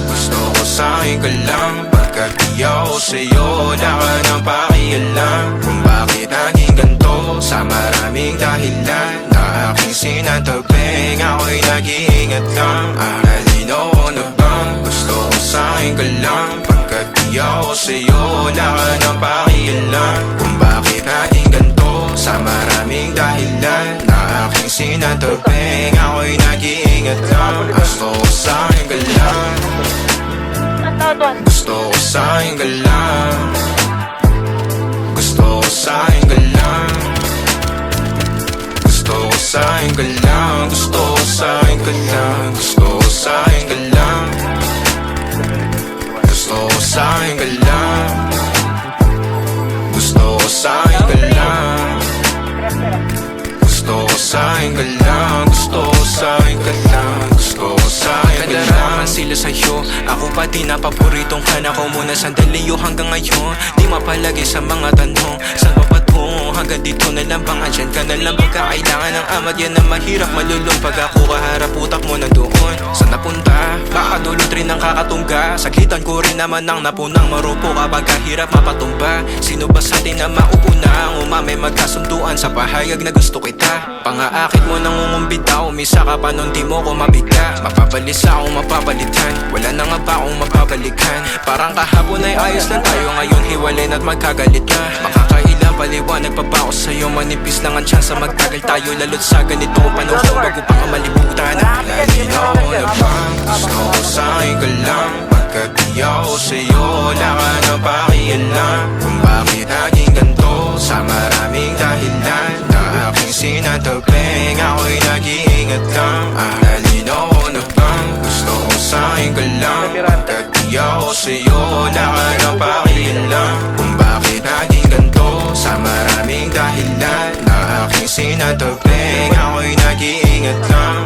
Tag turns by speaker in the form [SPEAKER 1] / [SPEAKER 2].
[SPEAKER 1] Gusto ko sa'kin ka lang, pagkat di ako sa'yo wala ka nang pakialam. Kung bakit naging ganito, sa maraming dahilan na aking sinatabing, ako'y nag-iingat lang. Aralino ko na bang gusto ko sa'kin ka lang, pagkat di ako sa'yo wala ka nang pakialam. Kung bakit naging ganito, sa maraming dahilan na aking sinatabing, ako'y nag-iingat lang. Gusto ko sa'kin ka lang, gusto ko sa'kin ka lang, gusto ko sa'kin ka lang, gusto ko sa'kin ka lang, gusto ko sa'kin ka lang, gusto ko sa'kin ka lang, gusto ko sa'kin ka lang, gusto ko sa'kin ka lang, gusto ko sa'kin ka lang, gusto ko sa'kin ka lang, gusto ko sa'kin ka lang.
[SPEAKER 2] Sila sa'yo, ako pa din na paboritong ka na ko muna sandali yo hanggang ngayon. Di mapalagi sa mga tanong, saan pa patungo? Hanggang dito na lang bang andyan ka na lang pagkakailangan ng amat? Yan ang mahirap malulong pag ako kaharap utak mo na doon. Saan napunta? Baka dulot rin ang kakatungga. Saglitan ko rin naman ang napunang marupo kapag kahirap mapatumba. Sino ba sa atin na mauuna ang umame magkasunduan sa pahayag na gusto kita? Pangaakit mo nang umumbita, umisa ka pa nun di mo ko mabigla. Mapabalisa akong mapapalitan, wala na nga ba akong mapabalikan? Parang kahapon ay ayos lang tayo, ngayon hiwalay na't magkagalit na. Makakailang paliwanag pa ba ako sa'yo, manipis lang ang tsansa magtagal tayo. Lalo't sa ganitong panahon bago pa ka malibutan.
[SPEAKER 1] Lalino ko na bang gusto ko sa'kin ka lang, pagkat di ako sa'yo wala ka nang pakialam. Kung bakit naging ganito, sa maraming dahilan na aking sinatabing, ako'y nag-iingat lang. Lalino ko na bang gusto ko sa'kin ka lang, pagkat di ako sa'yo wala ka nang pakialam. Kung bakit naging ganito, sa maraming dahilan na aking sinatabing, ako'y nag-iingat lang.